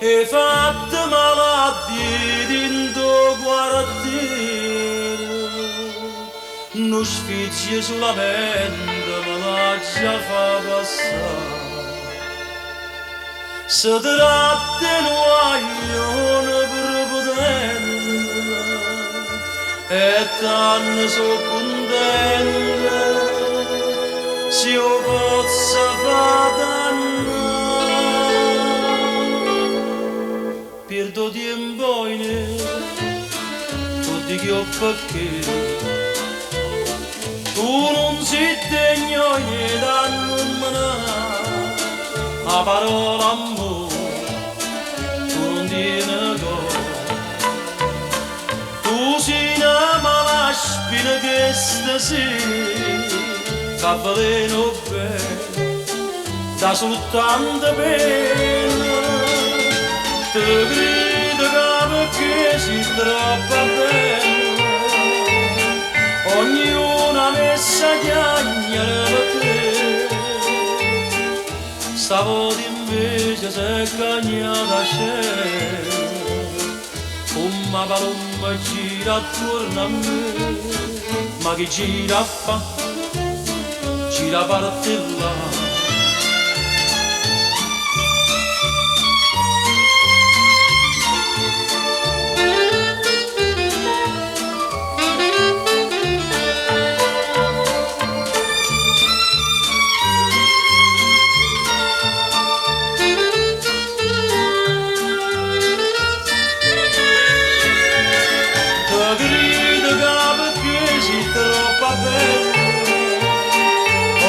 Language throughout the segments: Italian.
E fatte malattie dentro quartiere, non sfizia solamente me la già fa passare. Se tratta un guaglione prepotente e tanto sono contenta se io posso fare perdo tempo in tu dici io perché tu non sei degno di darmene la parola amore tu non tieni cosa tu sei una mala spina che stasera fa veleno bene da soltanto pena te grido perché sei troppo bella ognuna messa chiagnere per te stavolta invece se cagnata c'è come palomma gira attorno a me ma che gira a fa gira parte là.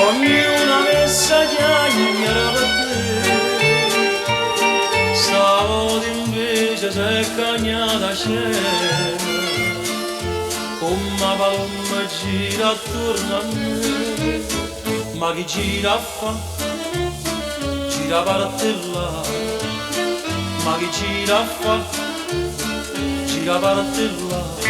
Ognuna messa chiagnera per te stavolta invece se cagnata c'è come palomma gira attorno a me ma chi gira a fa gira parte là ma chi gira a fa gira parte là.